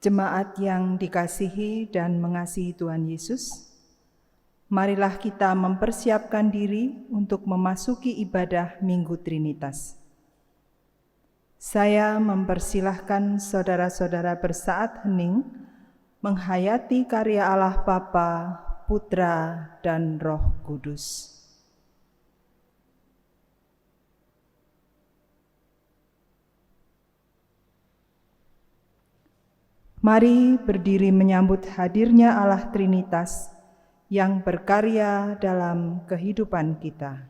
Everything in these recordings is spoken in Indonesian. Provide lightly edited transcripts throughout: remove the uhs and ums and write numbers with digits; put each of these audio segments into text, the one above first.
Jemaat yang dikasihi dan mengasihi Tuhan Yesus, marilah kita mempersiapkan diri untuk memasuki ibadah Minggu Trinitas. Saya mempersilahkan saudara-saudara bersaat hening menghayati karya Allah Bapa, Putra, dan Roh Kudus. Mari berdiri menyambut hadirnya Allah Trinitas yang berkarya dalam kehidupan kita.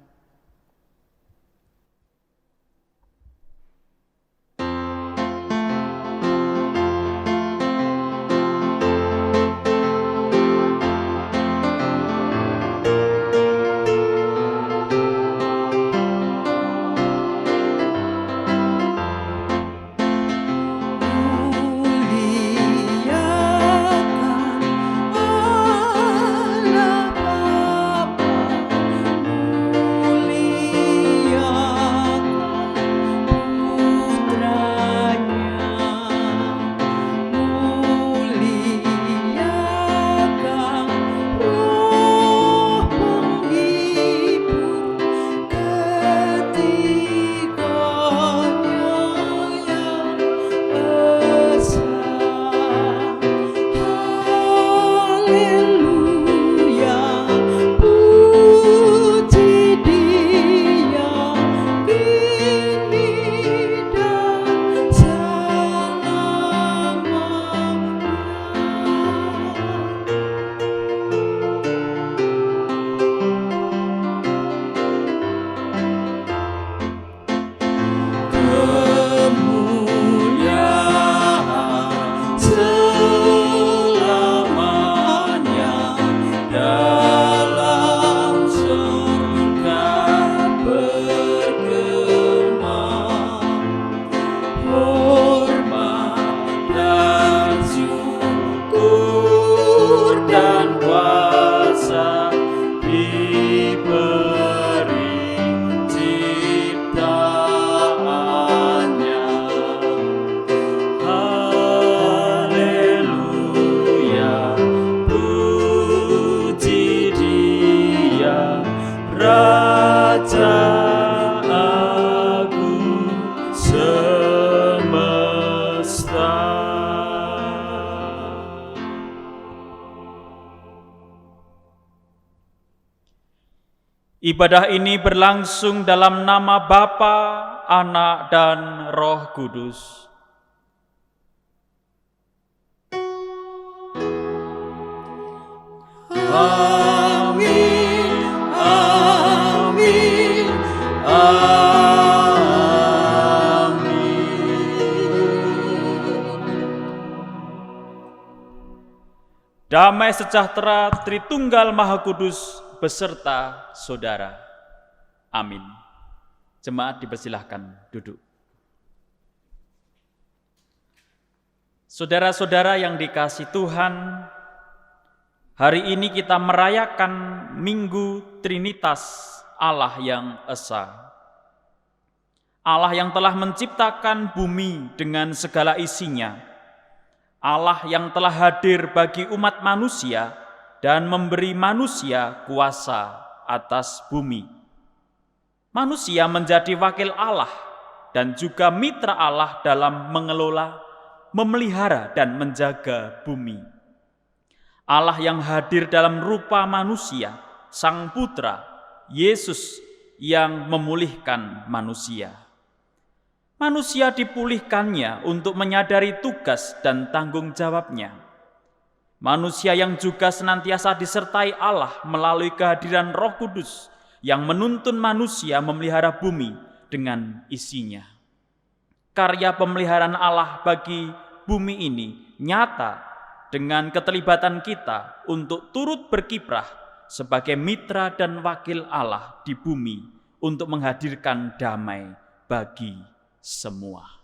Ibadah ini berlangsung dalam nama Bapa, Anak, dan Roh Kudus. Amin, amin, amin. Damai sejahtera Tritunggal Maha Kudus beserta saudara. Amin. Jemaat dipersilahkan duduk. Saudara-saudara yang dikasihi Tuhan, hari ini kita merayakan Minggu Trinitas Allah yang Esa. Allah yang telah menciptakan bumi dengan segala isinya. Allah yang telah hadir bagi umat manusia dan memberi manusia kuasa atas bumi. Manusia menjadi wakil Allah dan juga mitra Allah dalam mengelola, memelihara, dan menjaga bumi. Allah yang hadir dalam rupa manusia, Sang Putra, Yesus yang memulihkan manusia. Manusia dipulihkannya untuk menyadari tugas dan tanggung jawabnya. Manusia yang juga senantiasa disertai Allah melalui kehadiran Roh Kudus yang menuntun manusia memelihara bumi dengan isinya. Karya pemeliharaan Allah bagi bumi ini nyata dengan keterlibatan kita untuk turut berkiprah sebagai mitra dan wakil Allah di bumi untuk menghadirkan damai bagi semua.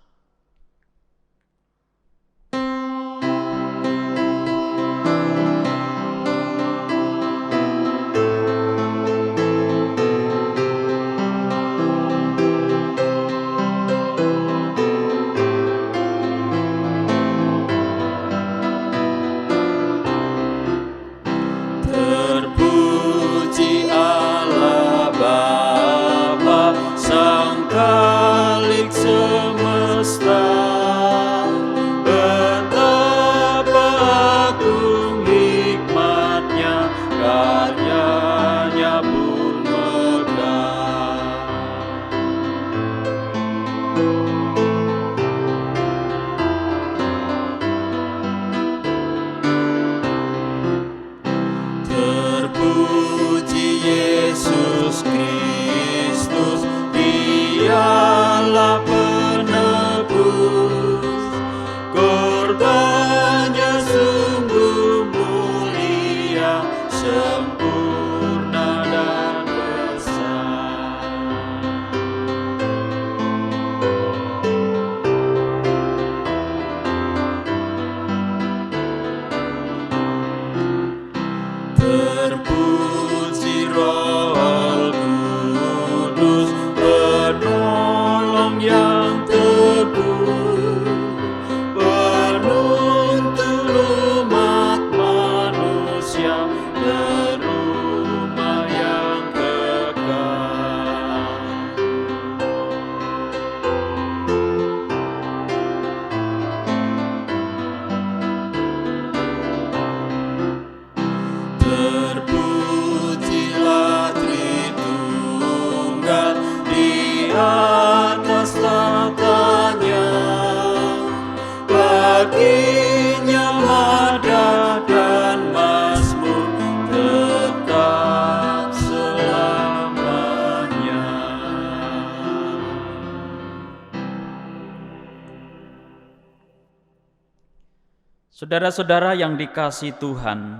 Saudara-saudara yang dikasihi Tuhan,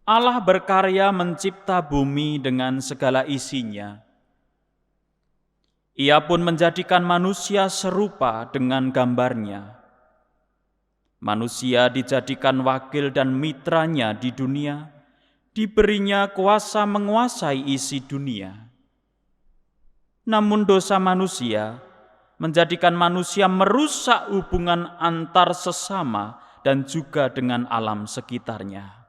Allah berkarya mencipta bumi dengan segala isinya. Ia pun menjadikan manusia serupa dengan gambarnya. Manusia dijadikan wakil dan mitranya di dunia, diberinya kuasa menguasai isi dunia. Namun dosa manusia menjadikan manusia merusak hubungan antar sesama dan juga dengan alam sekitarnya.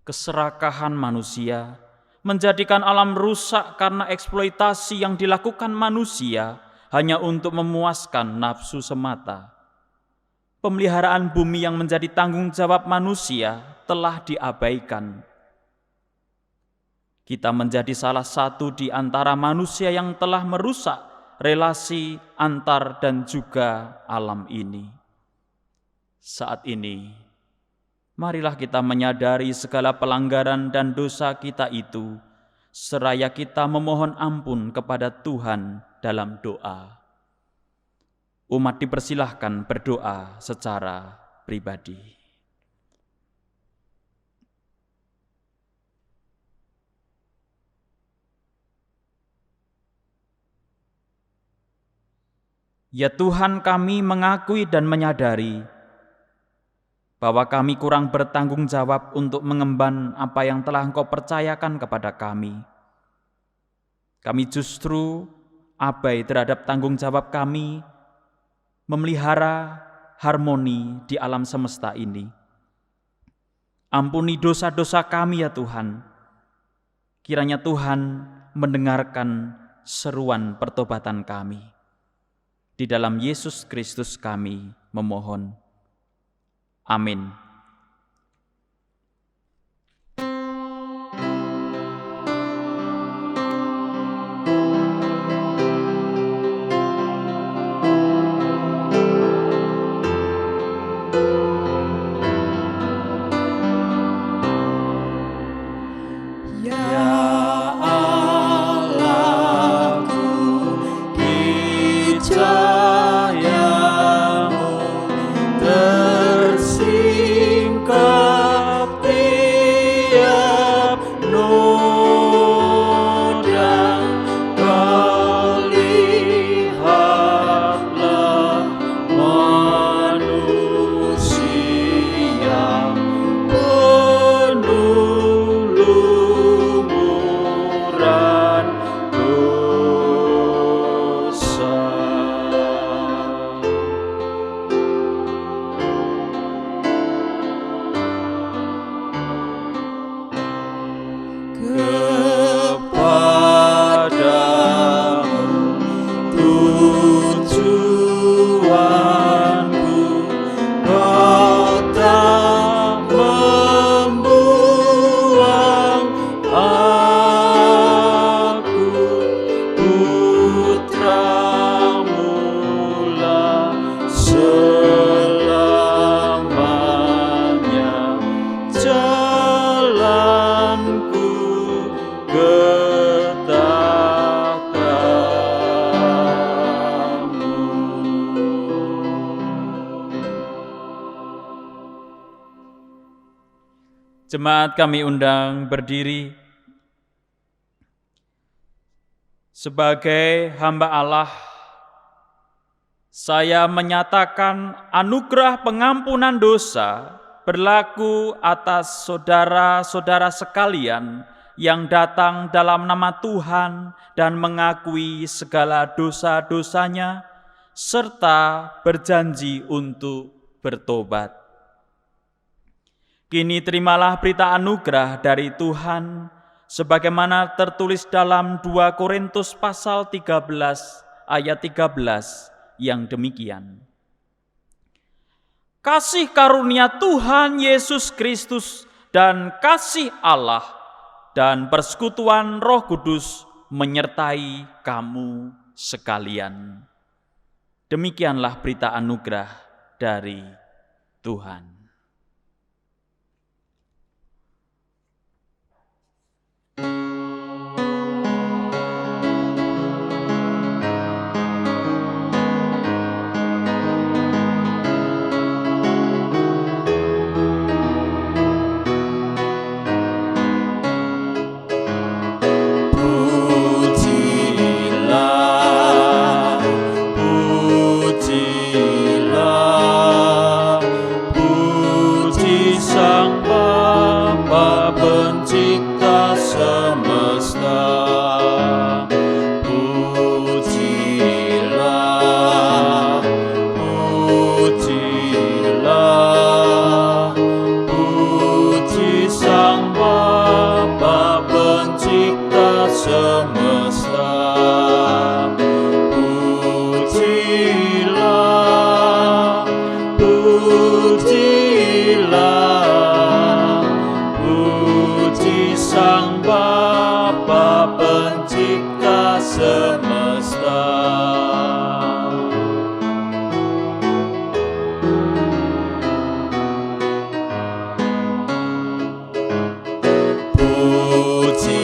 Keserakahan manusia menjadikan alam rusak karena eksploitasi yang dilakukan manusia hanya untuk memuaskan nafsu semata. Pemeliharaan bumi yang menjadi tanggung jawab manusia telah diabaikan. Kita menjadi salah satu di antara manusia yang telah merusak relasi antar dan juga alam ini. Saat ini, marilah kita menyadari segala pelanggaran dan dosa kita itu, seraya kita memohon ampun kepada Tuhan dalam doa. Umat dipersilahkan berdoa secara pribadi. Ya Tuhan, kami mengakui dan menyadari bahwa kami kurang bertanggung jawab untuk mengemban apa yang telah Engkau percayakan kepada kami. Kami justru abai terhadap tanggung jawab kami memelihara harmoni di alam semesta ini. Ampuni dosa-dosa kami ya Tuhan. Kiranya Tuhan mendengarkan seruan pertobatan kami. Di dalam Yesus Kristus kami memohon. Amin. Jemaat kami undang berdiri. Sebagai hamba Allah, saya menyatakan anugerah pengampunan dosa berlaku atas saudara-saudara sekalian yang datang dalam nama Tuhan dan mengakui segala dosa-dosanya, serta berjanji untuk bertobat. Kini terimalah berita anugerah dari Tuhan, sebagaimana tertulis dalam 2 Korintus pasal 13 ayat 13 yang demikian. Kasih karunia Tuhan Yesus Kristus dan kasih Allah dan persekutuan Roh Kudus menyertai kamu sekalian. Demikianlah berita anugerah dari Tuhan. Pujilah, puji Sang Bapa Pencipta semesta. Pujilah,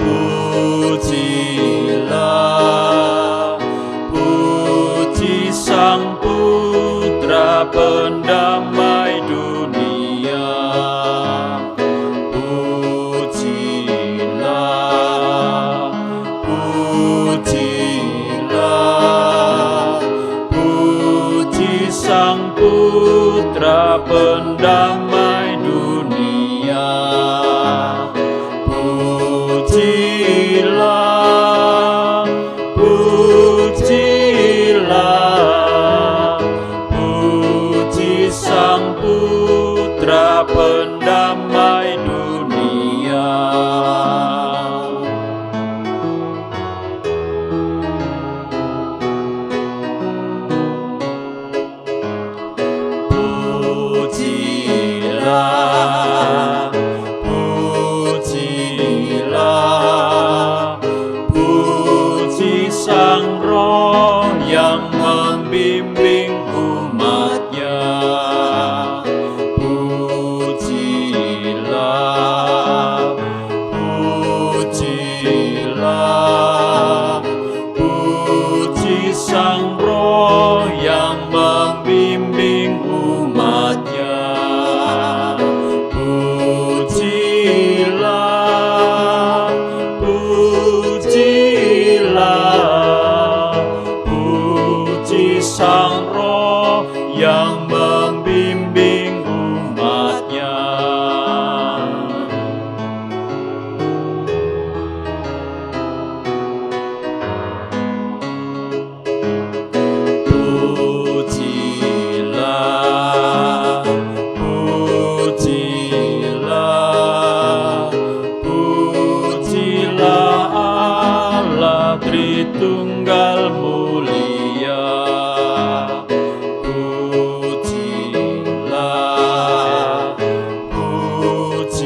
pujilah, puji Sang Putra Pendamai dunia. Pujilah, pujilah, puji Sang Putra Pendamai dunia. Pujilah, pujilah, puji Sang Putra Pendamai dunia. Pujilah, pujilah, puji Sang Roh yang membimbing umat-Nya. Pujilah, pujilah, puji Sang Roh yang membimbing umat-Nya. Pujilah, pujilah, puji Sang Roh yang membimbing umat-Nya. Pujilah, pujilah, pujilah Allah Tritunggal mulia. Pujilah, pujilah,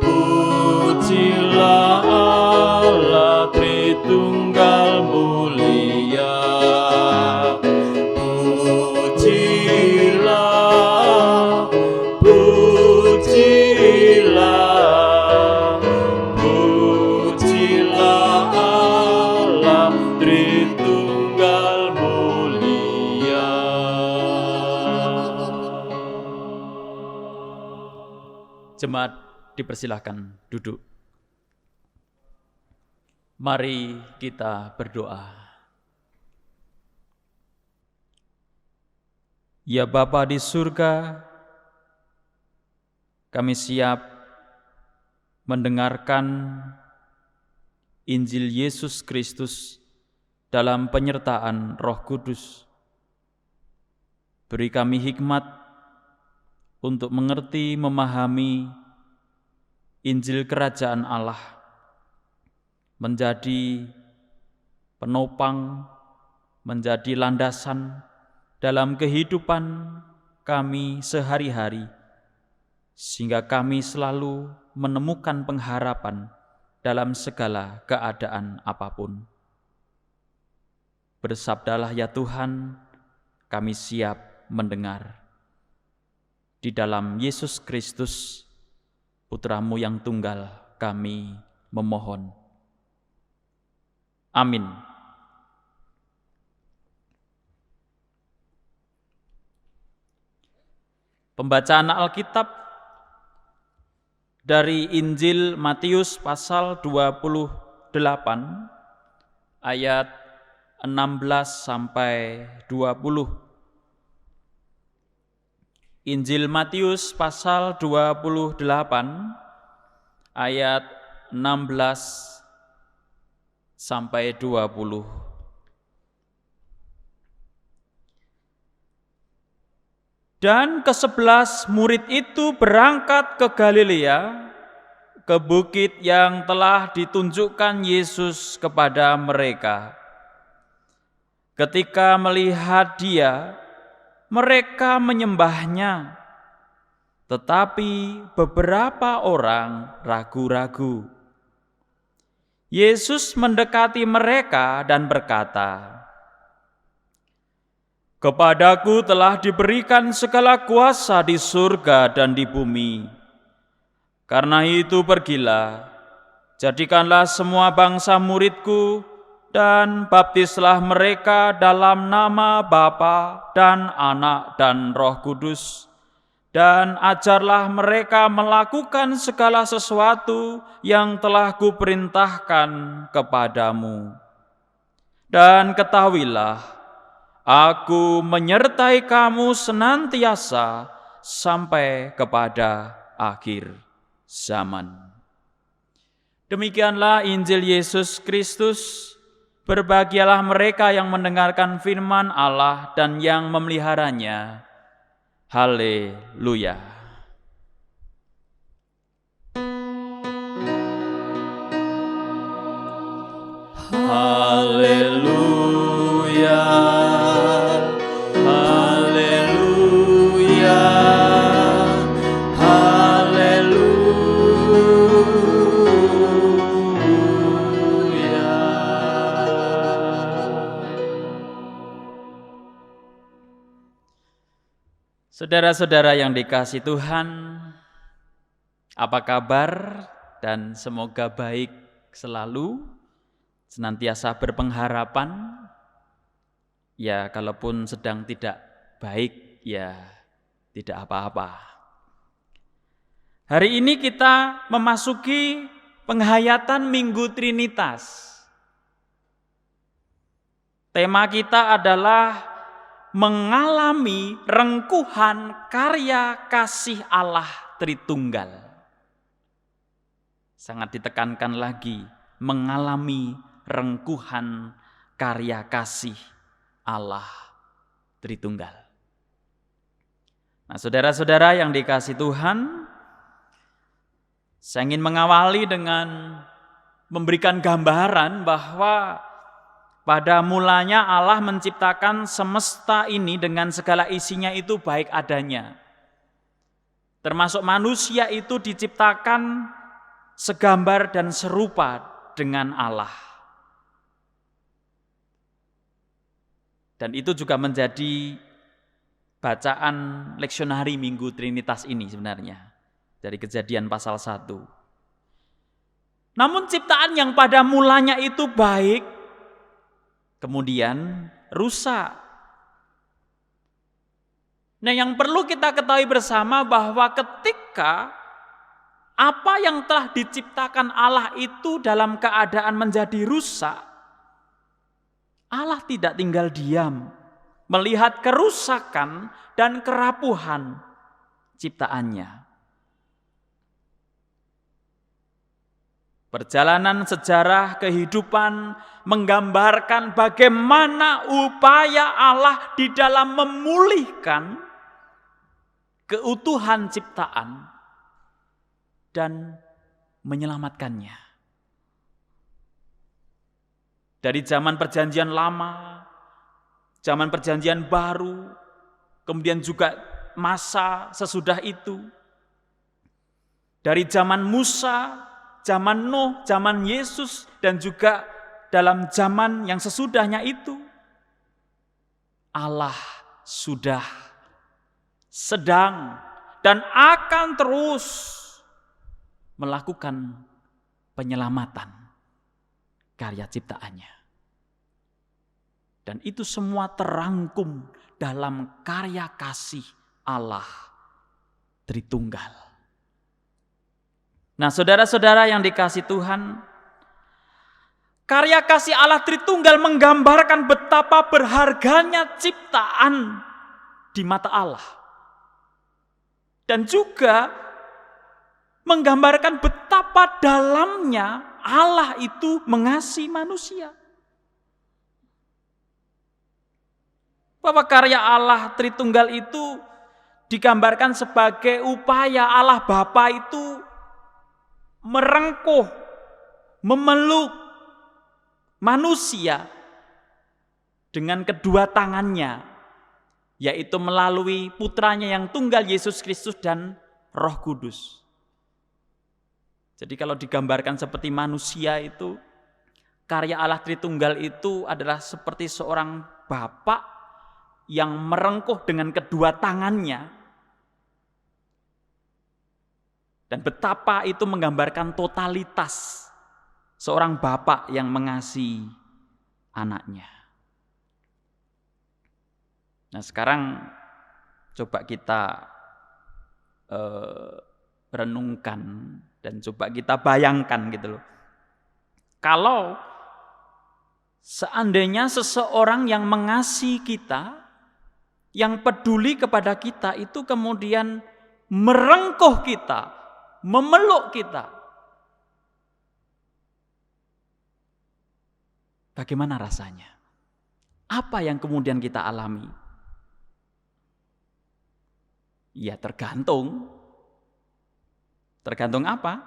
pujilah Allah Tritunggal mulia. Pujilah, pujilah, pujilah Allah Tritunggal mulia. Jemaat dipersilahkan duduk. Mari kita berdoa. Ya Bapa di surga, kami siap mendengarkan Injil Yesus Kristus dalam penyertaan Roh Kudus. Beri kami hikmat untuk mengerti, memahami Injil Kerajaan Allah, menjadi penopang, menjadi landasan dalam kehidupan kami sehari-hari, sehingga kami selalu menemukan pengharapan dalam segala keadaan apapun. Bersabdalah ya Tuhan, kami siap mendengar. Di dalam Yesus Kristus, Putra-Mu yang tunggal, kami memohon. Amin. Pembacaan Alkitab dari Injil Matius pasal 28 ayat 16 sampai 20. Injil Matius pasal 28 ayat 16 sampai 20. Dan ke-11 murid itu berangkat ke Galilea, ke bukit yang telah ditunjukkan Yesus kepada mereka. Ketika melihat Dia, mereka menyembahnya, tetapi beberapa orang ragu-ragu. Yesus mendekati mereka dan berkata, "Kepadaku telah diberikan segala kuasa di surga dan di bumi. Karena itu pergilah, jadikanlah semua bangsa muridku, dan baptislah mereka dalam nama Bapa dan Anak dan Roh Kudus, dan ajarlah mereka melakukan segala sesuatu yang telah kuperintahkan kepadamu. Dan ketahuilah, Aku menyertai kamu senantiasa sampai kepada akhir zaman." Demikianlah Injil Yesus Kristus. Berbahagialah mereka yang mendengarkan firman Allah dan yang memeliharanya. Haleluya. Haleluya. Haleluya. Saudara-saudara yang dikasihi Tuhan, apa kabar? Dan semoga baik selalu, senantiasa berpengharapan. Ya, kalaupun sedang tidak baik, ya tidak apa-apa. Hari ini kita memasuki penghayatan Minggu Trinitas. Tema kita adalah mengalami rengkuhan karya kasih Allah Tritunggal. Sangat ditekankan lagi, mengalami rengkuhan karya kasih Allah Tritunggal. Nah, saudara-saudara yang dikasihi Tuhan, saya ingin mengawali dengan memberikan gambaran bahwa pada mulanya Allah menciptakan semesta ini dengan segala isinya itu baik adanya. Termasuk manusia itu diciptakan segambar dan serupa dengan Allah. Dan itu juga menjadi bacaan leksionari Minggu Trinitas ini sebenarnya. Dari Kejadian pasal 1. Namun ciptaan yang pada mulanya itu baik, kemudian rusak. Nah, yang perlu kita ketahui bersama bahwa ketika apa yang telah diciptakan Allah itu dalam keadaan menjadi rusak, Allah tidak tinggal diam melihat kerusakan dan kerapuhan ciptaannya. Perjalanan sejarah kehidupan menggambarkan bagaimana upaya Allah di dalam memulihkan keutuhan ciptaan dan menyelamatkannya. Dari zaman Perjanjian Lama, zaman Perjanjian Baru, kemudian juga masa sesudah itu. Dari zaman Musa, zaman Nuh, zaman Yesus, dan juga dalam zaman yang sesudahnya itu, Allah sudah sedang dan akan terus melakukan penyelamatan karya ciptaannya. Dan itu semua terangkum dalam karya kasih Allah Tritunggal. Nah, saudara-saudara yang dikasihi Tuhan, karya kasih Allah Tritunggal menggambarkan betapa berharganya ciptaan di mata Allah. Dan juga menggambarkan betapa dalamnya Allah itu mengasihi manusia. Bahwa karya Allah Tritunggal itu digambarkan sebagai upaya Allah Bapa itu merengkuh, memeluk manusia dengan kedua tangannya, yaitu melalui putranya yang tunggal Yesus Kristus dan Roh Kudus. Jadi kalau digambarkan seperti manusia itu, karya Allah Tritunggal itu adalah seperti seorang Bapa yang merengkuh dengan kedua tangannya. Dan betapa itu menggambarkan totalitas seorang Bapa yang mengasihi anaknya. Nah sekarang coba kita renungkan dan coba kita bayangkan gitu loh. Kalau seandainya seseorang yang mengasihi kita, yang peduli kepada kita itu kemudian merengkuh kita, memeluk kita, bagaimana rasanya? Apa yang kemudian kita alami? Ya tergantung. Tergantung apa?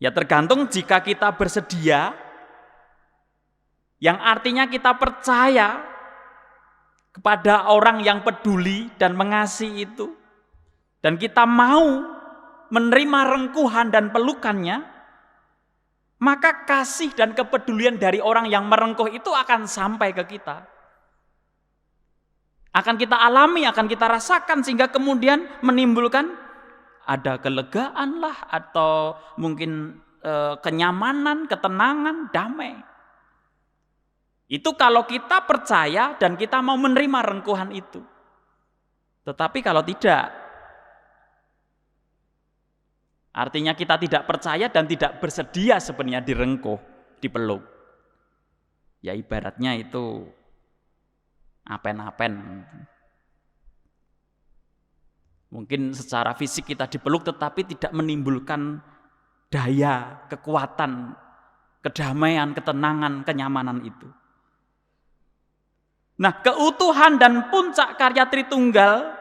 Ya tergantung jika kita bersedia, yang artinya kita percaya kepada orang yang peduli dan mengasihi itu, dan kita mau menerima rengkuhan dan pelukannya, maka kasih dan kepedulian dari orang yang merengkuh itu akan sampai ke kita. Akan kita alami, akan kita rasakan, sehingga kemudian menimbulkan ada kelegaan lah, atau mungkin kenyamanan, ketenangan, damai. Itu kalau kita percaya dan kita mau menerima rengkuhan itu. Tetapi kalau tidak, artinya kita tidak percaya dan tidak bersedia sebenarnya direngkuh, dipeluk. Ya ibaratnya itu apen-apen. Mungkin secara fisik kita dipeluk tetapi tidak menimbulkan daya, kekuatan, kedamaian, ketenangan, kenyamanan itu. Nah, keutuhan dan puncak karya Tritunggal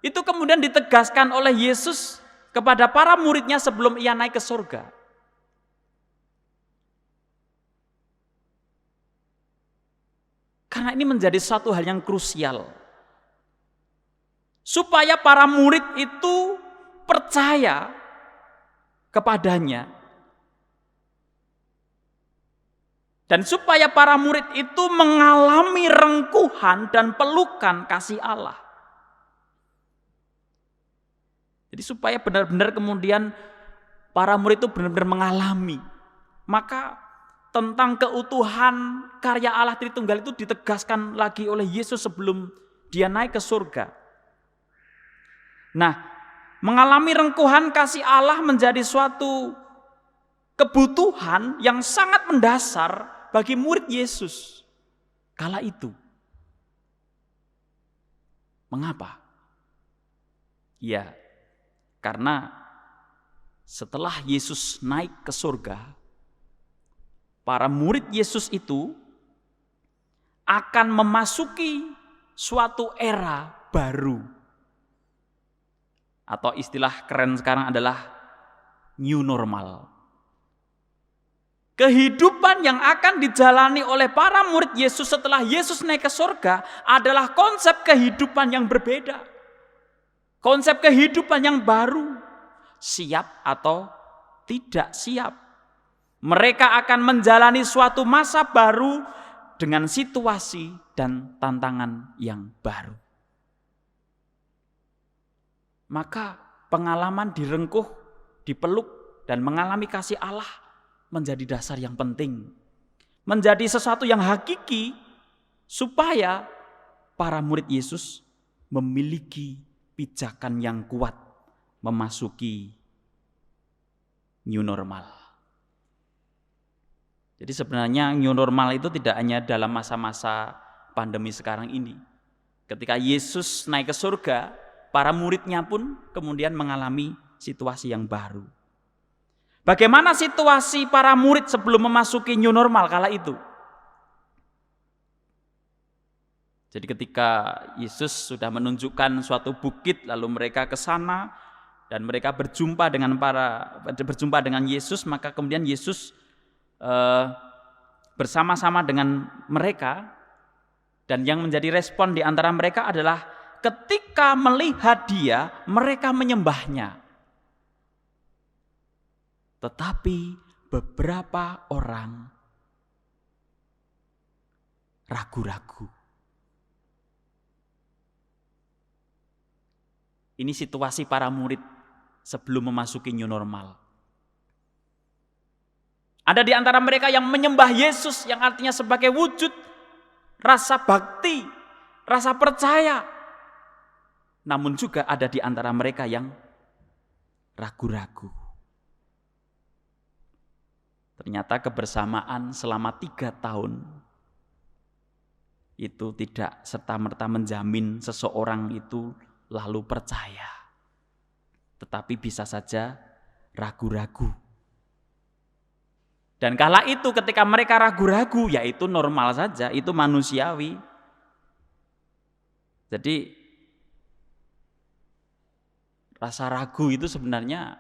itu kemudian ditegaskan oleh Yesus kepada para muridnya sebelum ia naik ke surga. Karena ini menjadi suatu hal yang krusial. Supaya para murid itu percaya kepadanya. Dan supaya para murid itu mengalami rengkuhan dan pelukan kasih Allah. Jadi supaya benar-benar kemudian para murid itu benar-benar mengalami. Maka tentang keutuhan karya Allah Tritunggal itu ditegaskan lagi oleh Yesus sebelum dia naik ke surga. Nah, mengalami rengkuhan kasih Allah menjadi suatu kebutuhan yang sangat mendasar bagi murid Yesus kala itu. Mengapa? Ya, karena setelah Yesus naik ke surga, para murid Yesus itu akan memasuki suatu era baru. Atau istilah keren sekarang adalah new normal. Kehidupan yang akan dijalani oleh para murid Yesus setelah Yesus naik ke surga adalah konsep kehidupan yang berbeda. Konsep kehidupan yang baru. Siap atau tidak siap. Mereka akan menjalani suatu masa baru dengan situasi dan tantangan yang baru. Maka pengalaman direngkuh, dipeluk, dan mengalami kasih Allah menjadi dasar yang penting. Menjadi sesuatu yang hakiki supaya para murid Yesus memiliki pijakan yang kuat memasuki new normal. Jadi sebenarnya new normal itu tidak hanya dalam masa-masa pandemi sekarang ini. Ketika Yesus naik ke surga, para muridnya pun kemudian mengalami situasi yang baru. Bagaimana situasi para murid sebelum memasuki new normal kala itu? Jadi ketika Yesus sudah menunjukkan suatu bukit, lalu mereka ke sana dan mereka berjumpa dengan Yesus, maka kemudian Yesus bersama-sama dengan mereka, dan yang menjadi respon di antara mereka adalah ketika melihat dia, mereka menyembahnya. Tetapi beberapa orang ragu-ragu. Ini situasi para murid sebelum memasuki new normal. Ada di antara mereka yang menyembah Yesus, yang artinya sebagai wujud rasa bakti, rasa percaya. Namun juga ada di antara mereka yang ragu-ragu. Ternyata kebersamaan selama 3 tahun itu tidak serta-merta menjamin seseorang itu lalu percaya. Tetapi bisa saja ragu-ragu. Dan kala itu ketika mereka ragu-ragu, ya itu normal saja, itu manusiawi. Jadi rasa ragu itu sebenarnya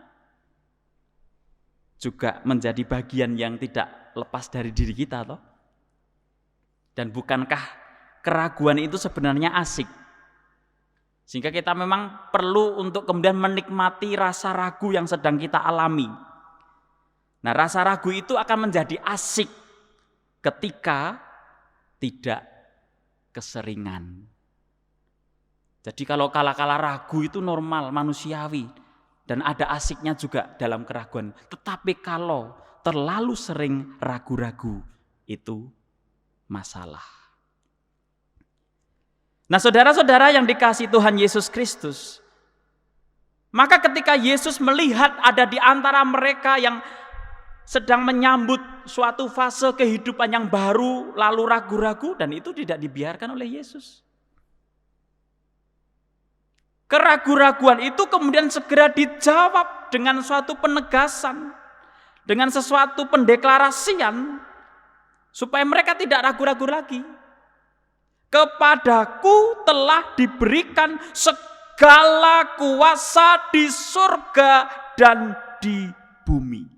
juga menjadi bagian yang tidak lepas dari diri kita toh. Dan bukankah keraguan itu sebenarnya asik? Sehingga kita memang perlu untuk kemudian menikmati rasa ragu yang sedang kita alami. Nah, rasa ragu itu akan menjadi asik ketika tidak keseringan. Jadi kalau kala-kala ragu itu normal, manusiawi. Dan ada asiknya juga dalam keraguan. Tetapi kalau terlalu sering ragu-ragu, itu masalah. Nah, saudara-saudara yang dikasihi Tuhan Yesus Kristus, maka ketika Yesus melihat ada di antara mereka yang sedang menyambut suatu fase kehidupan yang baru, lalu ragu-ragu, dan itu tidak dibiarkan oleh Yesus. Keraguan-raguan itu kemudian segera dijawab dengan suatu penegasan, dengan sesuatu pendeklarasian, supaya mereka tidak ragu-ragu lagi. Kepadaku telah diberikan segala kuasa di surga dan di bumi.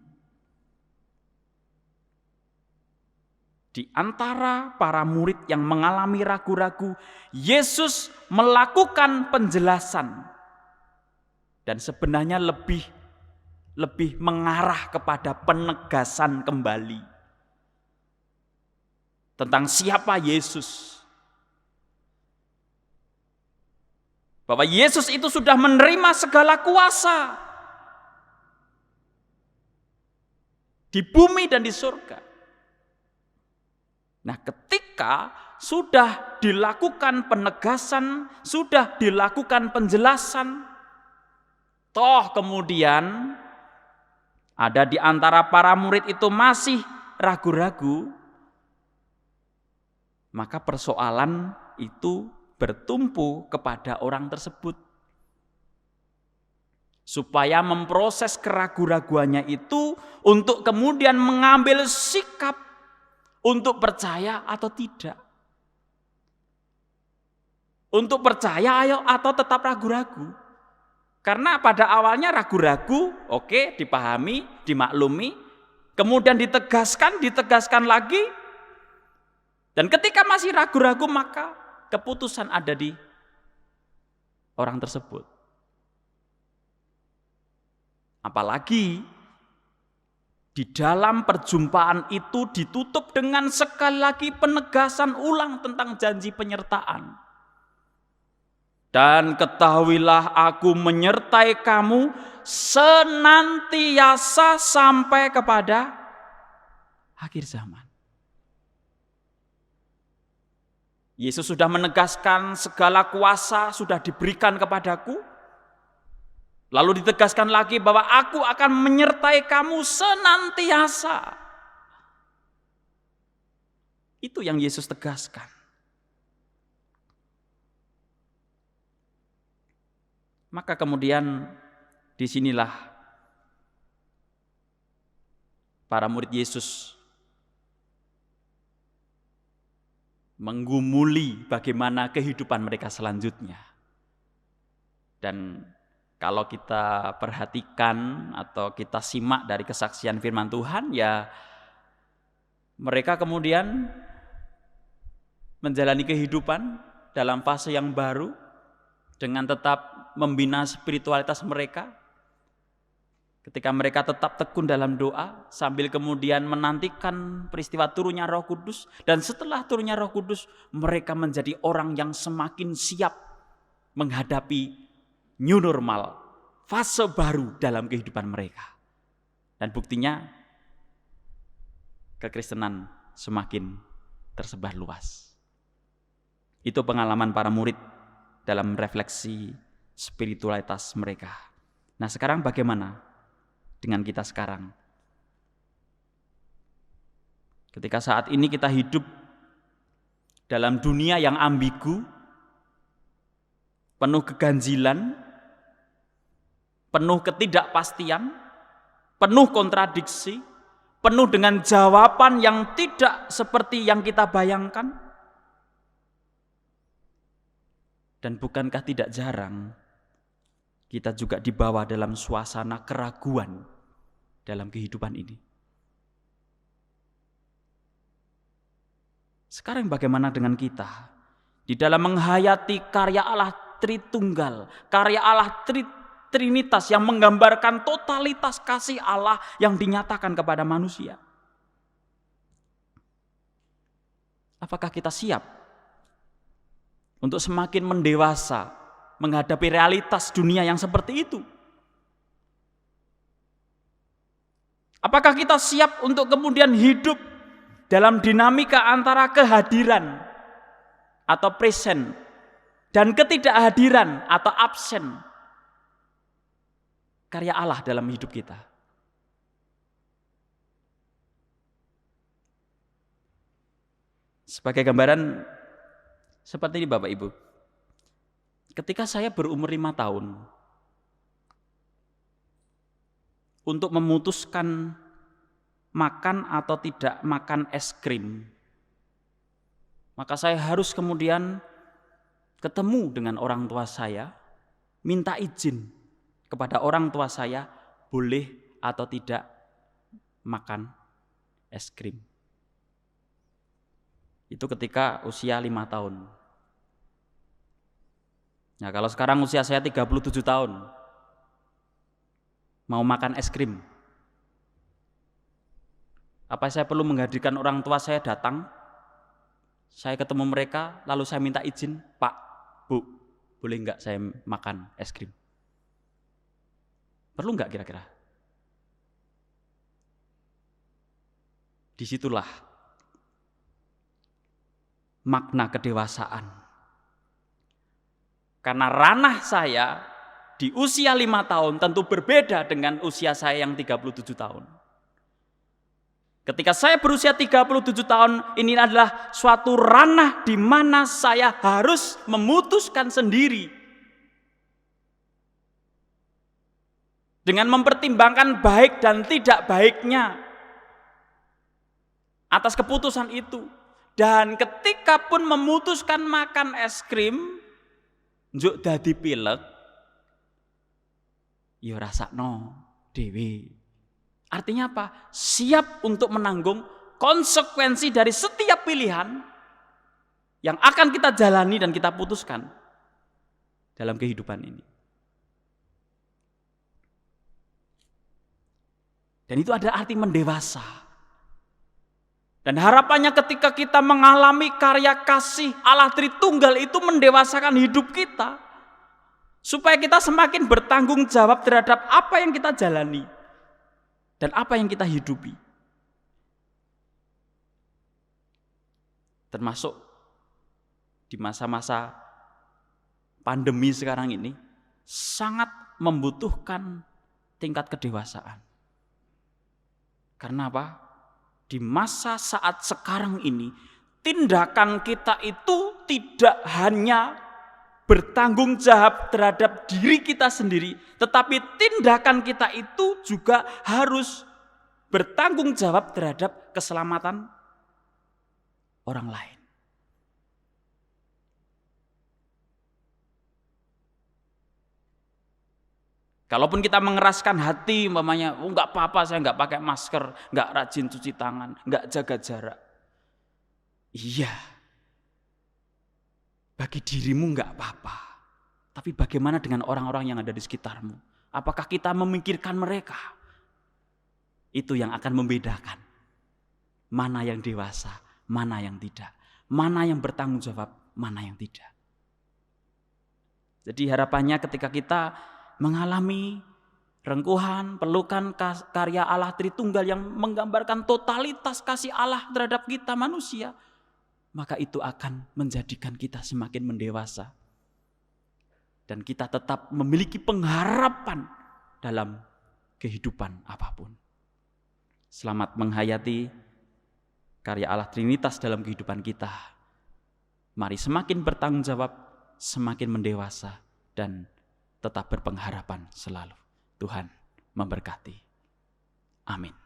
Di antara para murid yang mengalami ragu-ragu, Yesus melakukan penjelasan. Dan sebenarnya lebih mengarah kepada penegasan kembali. Tentang siapa Yesus. Bahwa Yesus itu sudah menerima segala kuasa. Di bumi dan di surga. Nah, ketika sudah dilakukan penegasan, sudah dilakukan penjelasan, toh kemudian ada di antara para murid itu masih ragu-ragu, maka persoalan itu bertumpu kepada orang tersebut. Supaya memproses keraguan-raguannya itu untuk kemudian mengambil sikap untuk percaya atau tidak. Untuk percaya atau tetap ragu-ragu. Karena pada awalnya ragu-ragu, oke, dipahami, dimaklumi, kemudian ditegaskan lagi. Dan ketika masih ragu-ragu, maka keputusan ada di orang tersebut. Apalagi di dalam perjumpaan itu ditutup dengan sekali lagi penegasan ulang tentang janji penyertaan. Dan ketahuilah aku menyertai kamu senantiasa sampai kepada akhir zaman. Yesus sudah menegaskan segala kuasa sudah diberikan kepadaku. Lalu ditegaskan lagi bahwa aku akan menyertai kamu senantiasa. Itu yang Yesus tegaskan. Maka kemudian disinilah para murid Yesus menggumuli bagaimana kehidupan mereka selanjutnya. Dan kalau kita perhatikan atau kita simak dari kesaksian firman Tuhan, ya Mereka kemudian menjalani kehidupan dalam fase yang baru dengan tetap membina spiritualitas mereka. Ketika mereka tetap tekun dalam doa sambil kemudian menantikan peristiwa turunnya Roh Kudus, dan setelah turunnya Roh Kudus mereka menjadi orang yang semakin siap menghadapi new normal, fase baru dalam kehidupan mereka. Dan buktinya kekristenan semakin tersebar luas. Itu pengalaman para murid dalam refleksi spiritualitas mereka. Nah, sekarang bagaimana dengan kita sekarang? Ketika saat ini kita hidup dalam dunia yang ambigu, penuh keganjilan, penuh ketidakpastian, penuh kontradiksi, penuh dengan jawaban yang tidak seperti yang kita bayangkan. Dan bukankah tidak jarang kita juga dibawa dalam suasana keraguan dalam kehidupan ini? Sekarang bagaimana dengan kita di dalam menghayati karya Allah Tritunggal, karya Allah Trinitas yang menggambarkan totalitas kasih Allah yang dinyatakan kepada manusia? Apakah kita siap untuk semakin mendewasa menghadapi realitas dunia yang seperti itu? Apakah kita siap untuk kemudian hidup dalam dinamika antara kehadiran atau present dan ketidakhadiran atau absen karya Allah dalam hidup kita? Sebagai gambaran seperti ini Bapak Ibu, ketika saya berumur 5 tahun, untuk memutuskan makan atau tidak makan es krim, maka saya harus kemudian ketemu dengan orang tua saya, minta izin kepada orang tua saya boleh atau tidak makan es krim. Itu ketika usia 5 tahun. Nah, kalau sekarang usia saya 37 tahun, mau makan es krim, apa saya perlu menghadirkan orang tua saya datang? Saya ketemu mereka, lalu saya minta izin, Pak, Bu, boleh enggak saya makan es krim? Perlu enggak kira-kira? Disitulah makna kedewasaan. Karena ranah saya di usia 5 tahun tentu berbeda dengan usia saya yang 37 tahun. Ketika saya berusia 37 tahun, ini adalah suatu ranah di mana saya harus memutuskan sendiri. Dengan mempertimbangkan baik dan tidak baiknya atas keputusan itu. Dan ketika pun memutuskan makan es krim, njuk dadi pilek, ya rasakno dewe. Artinya apa? Siap untuk menanggung konsekuensi dari setiap pilihan yang akan kita jalani dan kita putuskan dalam kehidupan ini. Dan itu ada arti mendewasa. Dan harapannya ketika kita mengalami karya kasih Allah Tritunggal itu mendewasakan hidup kita. Supaya kita semakin bertanggung jawab terhadap apa yang kita jalani. Dan apa yang kita hidupi. Termasuk di masa-masa pandemi sekarang ini sangat membutuhkan tingkat kedewasaan. Karena apa? Di masa saat sekarang ini, tindakan kita itu tidak hanya bertanggung jawab terhadap diri kita sendiri, tetapi tindakan kita itu juga harus bertanggung jawab terhadap keselamatan orang lain. Kalaupun kita mengeraskan hati, umpamanya, enggak apa-apa saya enggak pakai masker, enggak rajin cuci tangan, enggak jaga jarak. Iya, bagi dirimu enggak apa-apa. Tapi bagaimana dengan orang-orang yang ada di sekitarmu? Apakah kita memikirkan mereka? Itu yang akan membedakan mana yang dewasa, mana yang tidak. Mana yang bertanggung jawab, mana yang tidak. Jadi harapannya ketika kita mengalami rengkuhan, pelukan karya Allah Tritunggal yang menggambarkan totalitas kasih Allah terhadap kita manusia, maka itu akan menjadikan kita semakin mendewasa. Dan kita tetap memiliki pengharapan dalam kehidupan apapun. Selamat menghayati karya Allah Trinitas dalam kehidupan kita. Mari semakin bertanggung jawab, semakin mendewasa, dan tetap berpengharapan selalu. Tuhan memberkati. Amin.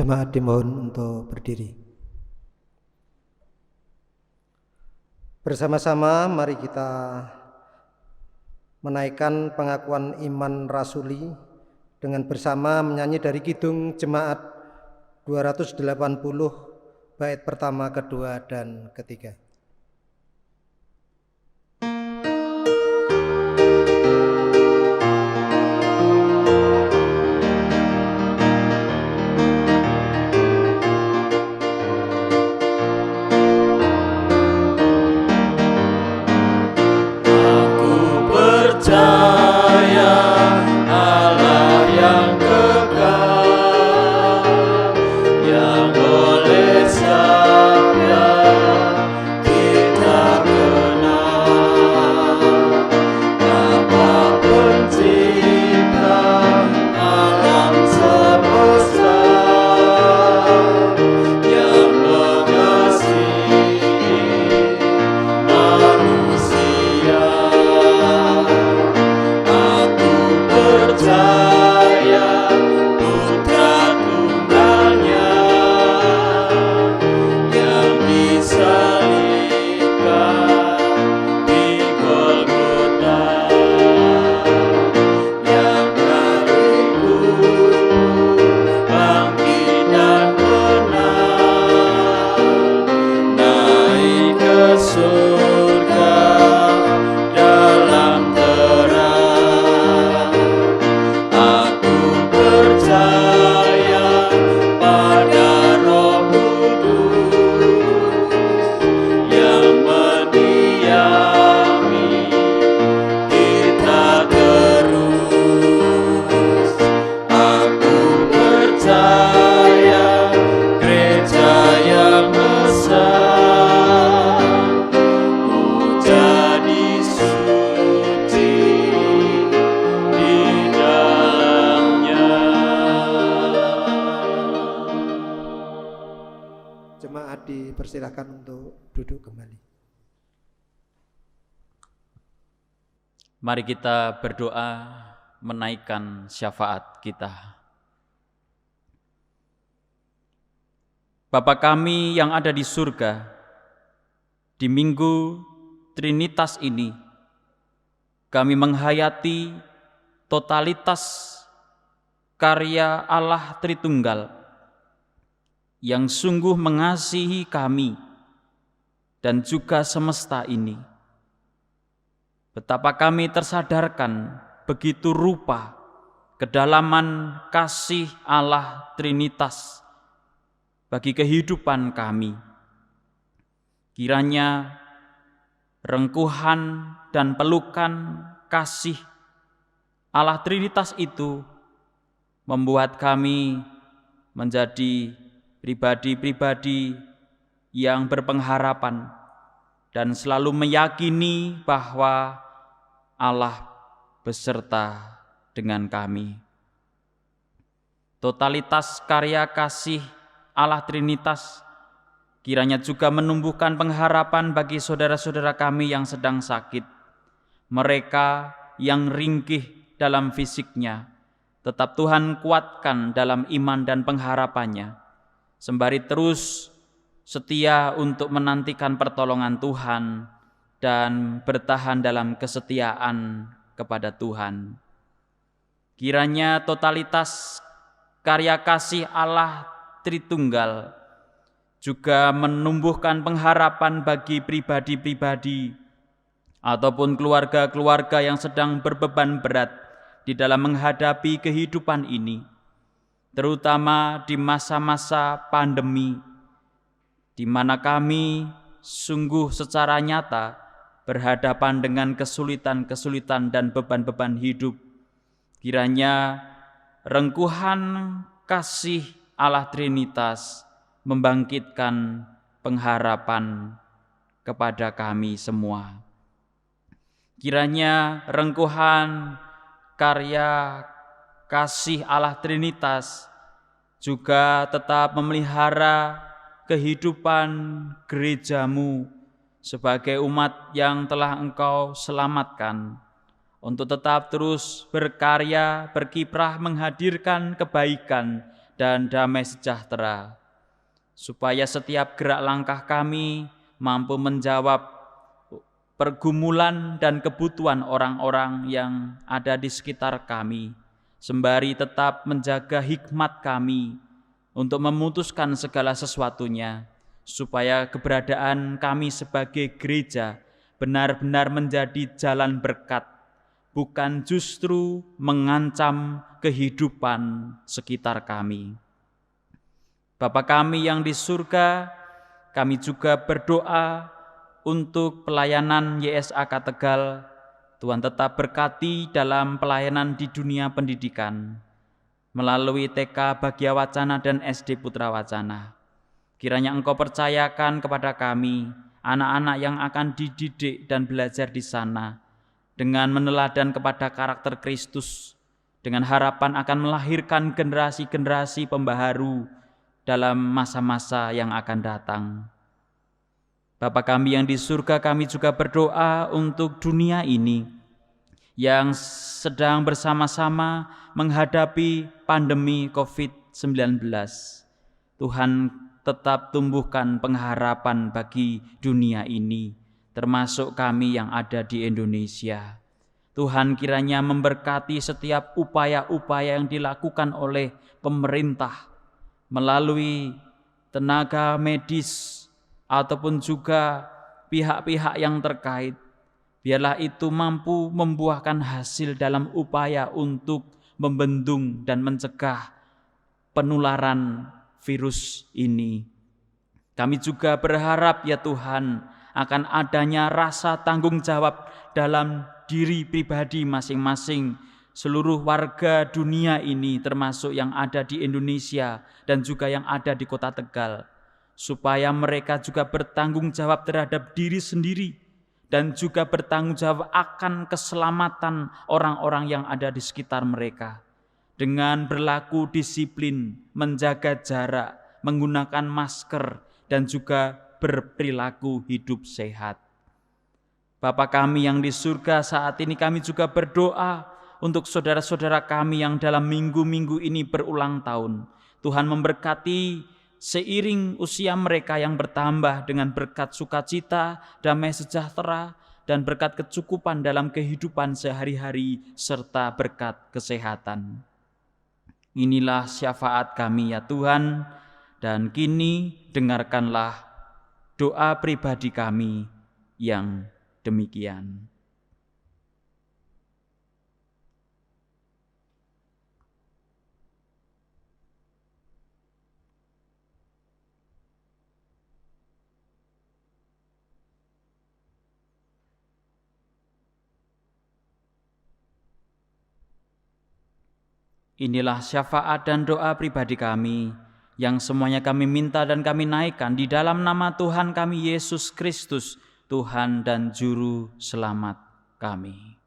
Jemaat dimohon untuk berdiri. Bersama-sama mari kita menaikkan pengakuan iman rasuli dengan bersama menyanyi dari Kidung Jemaat 280 bait pertama, kedua, dan ketiga. Jemaat dipersilakan untuk duduk kembali. Mari kita berdoa menaikkan syafaat kita. Bapa kami yang ada di surga, di Minggu Trinitas ini, kami menghayati totalitas karya Allah Tritunggal yang sungguh mengasihi kami dan juga semesta ini. Betapa kami tersadarkan begitu rupa kedalaman kasih Allah Trinitas bagi kehidupan kami. Kiranya rengkuhan dan pelukan kasih Allah Trinitas itu membuat kami menjadi pribadi-pribadi yang berpengharapan dan selalu meyakini bahwa Allah beserta dengan kami. Totalitas karya kasih Allah Trinitas kiranya juga menumbuhkan pengharapan bagi saudara-saudara kami yang sedang sakit, mereka yang ringkih dalam fisiknya, tetap Tuhan kuatkan dalam iman dan pengharapannya, sembari terus setia untuk menantikan pertolongan Tuhan dan bertahan dalam kesetiaan kepada Tuhan. Kiranya totalitas karya kasih Allah Tritunggal juga menumbuhkan pengharapan bagi pribadi-pribadi ataupun keluarga-keluarga yang sedang berbeban berat di dalam menghadapi kehidupan ini, terutama di masa-masa pandemi, di mana kami sungguh secara nyata berhadapan dengan kesulitan-kesulitan dan beban-beban hidup. Kiranya rengkuhan kasih Allah Trinitas membangkitkan pengharapan kepada kami semua. Kiranya rengkuhan karya kasih Allah Trinitas juga tetap memelihara kehidupan gerejamu sebagai umat yang telah Engkau selamatkan, untuk tetap terus berkarya, berkiprah menghadirkan kebaikan dan damai sejahtera, supaya setiap gerak langkah kami mampu menjawab pergumulan dan kebutuhan orang-orang yang ada di sekitar kami, sembari tetap menjaga hikmat kami untuk memutuskan segala sesuatunya, supaya keberadaan kami sebagai gereja benar-benar menjadi jalan berkat, bukan justru mengancam kehidupan sekitar kami. Bapa kami yang di surga, kami juga berdoa untuk pelayanan YSAK Tegal. Tuhan tetap berkati dalam pelayanan di dunia pendidikan, melalui TK Bagya Wacana dan SD Putra Wacana. Kiranya Engkau percayakan kepada kami, anak-anak yang akan dididik dan belajar di sana, dengan meneladan kepada karakter Kristus, dengan harapan akan melahirkan generasi-generasi pembaharu dalam masa-masa yang akan datang. Bapa kami yang di surga, kami juga berdoa untuk dunia ini yang sedang bersama-sama menghadapi pandemi COVID-19. Tuhan tetap tumbuhkan pengharapan bagi dunia ini, termasuk kami yang ada di Indonesia. Tuhan kiranya memberkati setiap upaya-upaya yang dilakukan oleh pemerintah melalui tenaga medis ataupun juga pihak-pihak yang terkait. Biarlah itu mampu membuahkan hasil dalam upaya untuk membendung dan mencegah penularan virus ini. Kami juga berharap ya Tuhan akan adanya rasa tanggung jawab dalam diri pribadi masing-masing seluruh warga dunia ini, termasuk yang ada di Indonesia dan juga yang ada di Kota Tegal, supaya mereka juga bertanggung jawab terhadap diri sendiri dan juga bertanggung jawab akan keselamatan orang-orang yang ada di sekitar mereka, dengan berlaku disiplin, menjaga jarak, menggunakan masker, dan juga berperilaku hidup sehat. Bapa kami yang di surga, saat ini kami juga berdoa untuk saudara-saudara kami yang dalam minggu-minggu ini berulang tahun. Tuhan memberkati seiring usia mereka yang bertambah dengan berkat sukacita, damai sejahtera, dan berkat kecukupan dalam kehidupan sehari-hari serta berkat kesehatan. Inilah syafaat kami ya Tuhan, dan kini dengarkanlah doa pribadi kami yang demikian. Inilah syafaat dan doa pribadi kami, yang semuanya kami minta dan kami naikkan di dalam nama Tuhan kami Yesus Kristus, Tuhan dan Juru Selamat kami.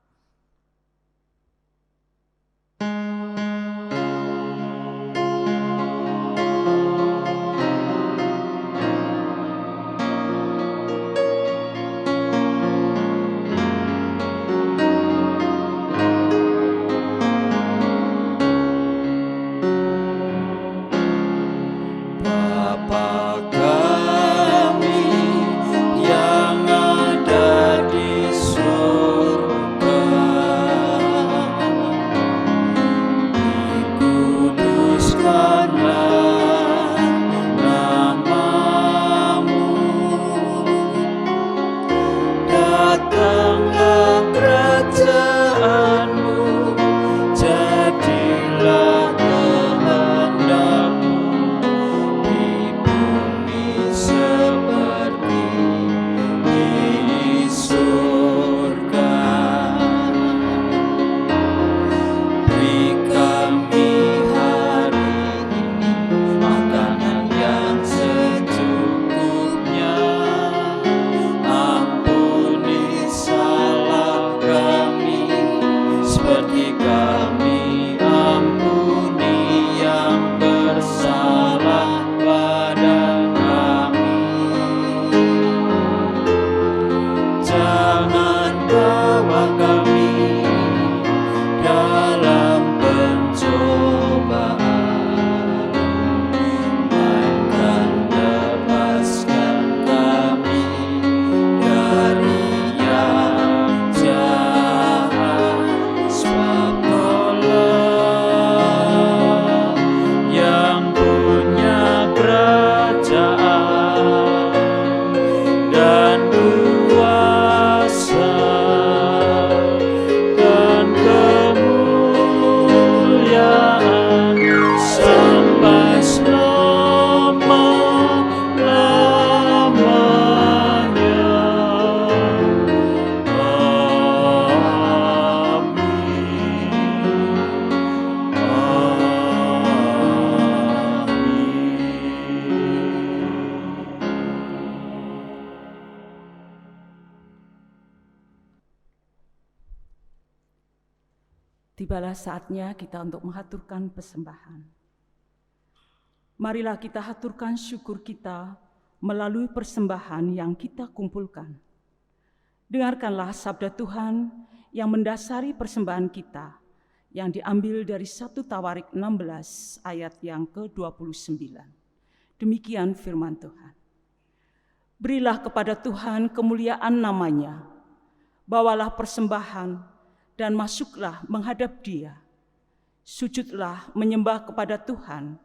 Tibalah saatnya kita untuk mengaturkan persembahan. Marilah kita haturkan syukur kita melalui persembahan yang kita kumpulkan. Dengarkanlah sabda Tuhan yang mendasari persembahan kita, yang diambil dari 1 Tawarik 16 ayat yang ke-29. Demikian firman Tuhan. Berilah kepada Tuhan kemuliaan namanya, bawalah persembahan dan masuklah menghadap Dia. Sujudlah menyembah kepada Tuhan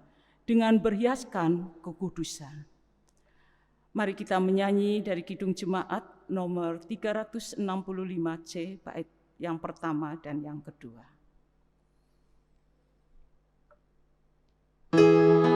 dengan berhiaskan kekudusan. Mari kita menyanyi dari Kidung Jemaat nomor 365C, bait yang pertama dan yang kedua. Hidupku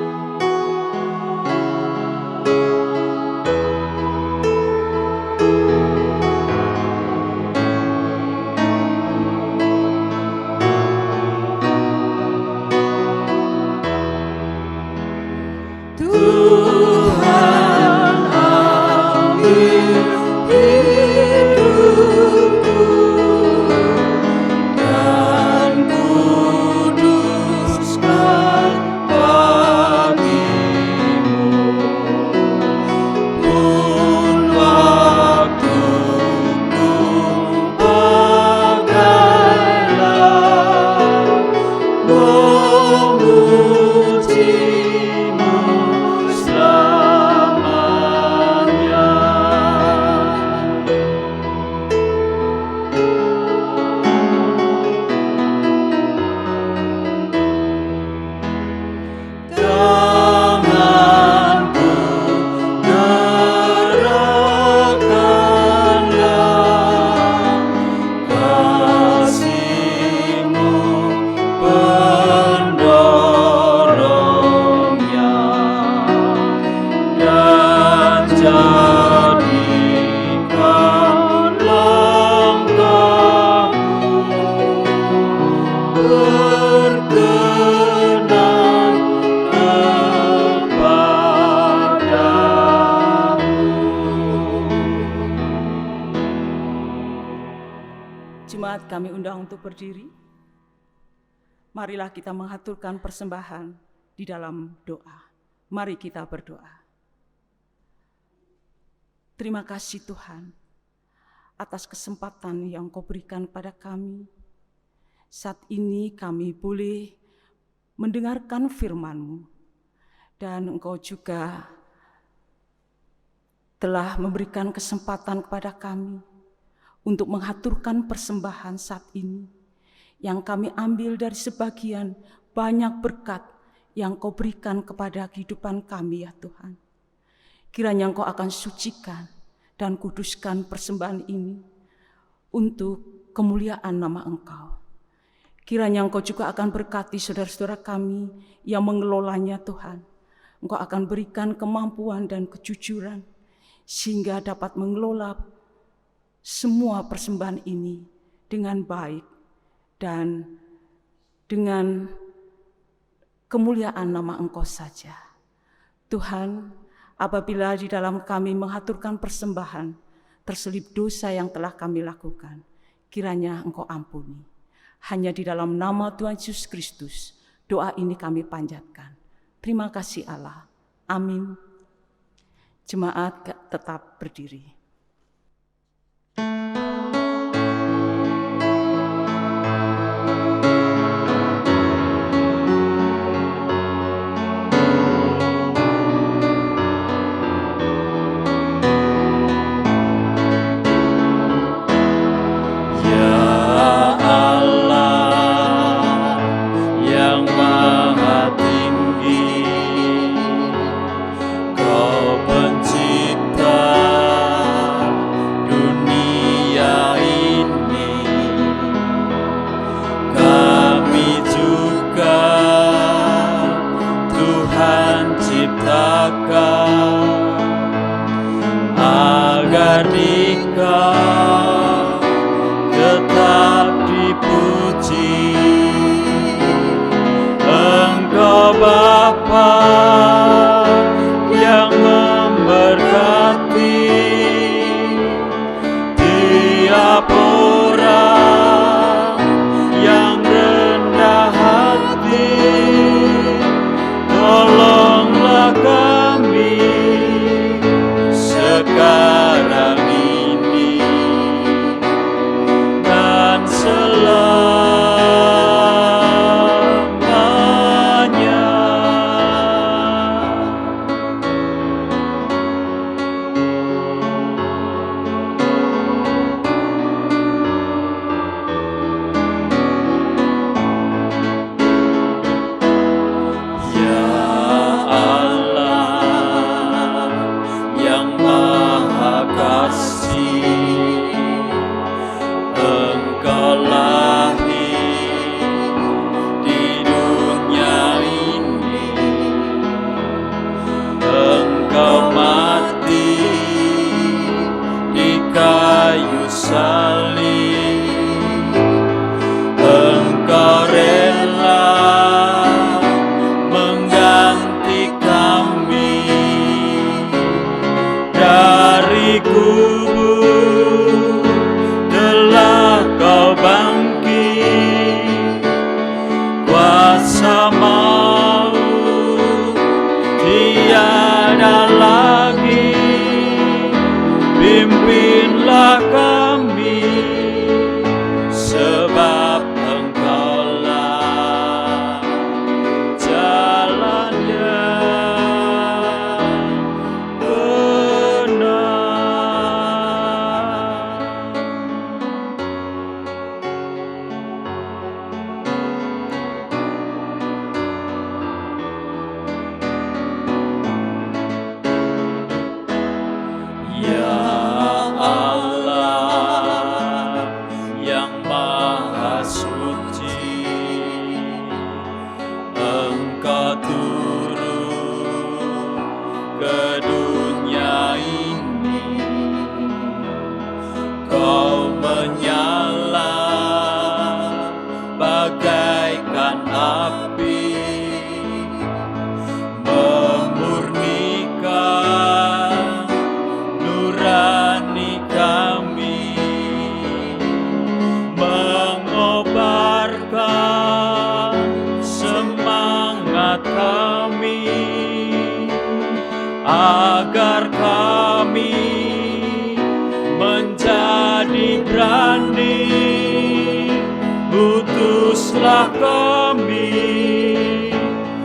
berkenan kepadamu. Jemaat kami undang untuk berdiri. Marilah kita mengaturkan persembahan di dalam doa. Mari kita berdoa. Terima kasih Tuhan atas kesempatan yang Kau berikan pada kami. Saat ini kami boleh mendengarkan firman-Mu, dan Engkau juga telah memberikan kesempatan kepada kami untuk mengaturkan persembahan saat ini, yang kami ambil dari sebagian banyak berkat yang Kau berikan kepada kehidupan kami, ya Tuhan. Kiranya Engkau akan sucikan dan kuduskan persembahan ini untuk kemuliaan nama Engkau. Kiranya Engkau juga akan berkati saudara-saudara kami yang mengelolanya, Tuhan. Engkau akan berikan kemampuan dan kejujuran sehingga dapat mengelola semua persembahan ini dengan baik dan dengan kemuliaan nama Engkau saja. Tuhan, apabila di dalam kami mengaturkan persembahan, terselip dosa yang telah kami lakukan, kiranya Engkau ampuni. Hanya di dalam nama Tuhan Yesus Kristus, doa ini kami panjatkan. Terima kasih Allah. Amin. Jemaat tetap berdiri. Agar Dikau tetap dipuji, Engkau Bapa yang memberkati tiap orang yang rendah hati. Tolonglah kami sekarang ini dan selamanya. Ya Allah yang Maha Kasih, Engkau lahir di dunia ini, Engkau mati di kayu salib, Engkau rela mengganti kami dari kubur. Telah Kau bangkit, kuasa maut tiada lagi. Pimpinlah kami, sebab Engkaulah jalan yang benar. bagaikan api, memurnikan nurani kami, mengobarkan semangat kami, agar kami menjadi berani. Utuslah kami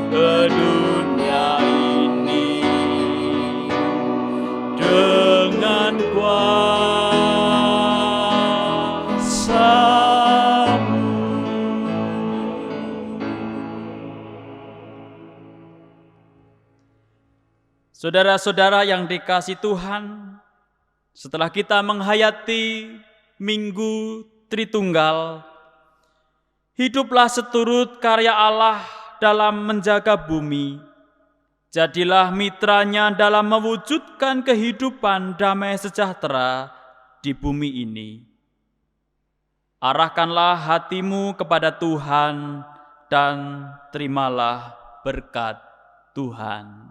ke dunia ini dengan kuasa-Mu. Saudara-saudara yang dikasihi Tuhan, setelah kita menghayati Minggu Tritunggal, hiduplah seturut karya Allah dalam menjaga bumi. Jadilah mitranya dalam mewujudkan kehidupan damai sejahtera di bumi ini. Arahkanlah hatimu kepada Tuhan dan terimalah berkat Tuhan.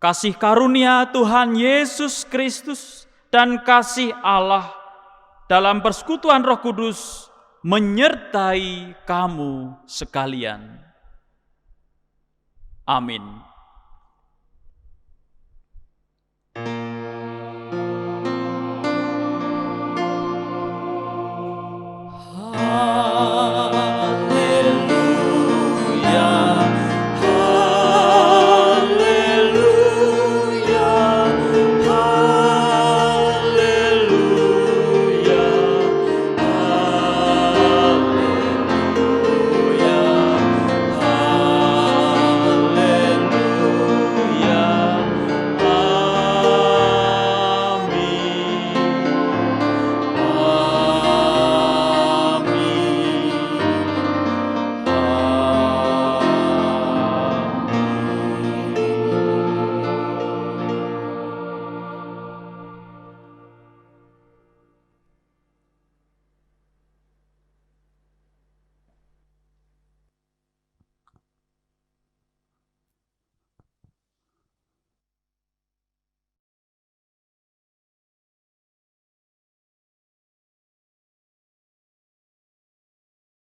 Kasih karunia Tuhan Yesus Kristus dan kasih Allah dalam persekutuan Roh Kudus menyertai kamu sekalian. Amin. Amin.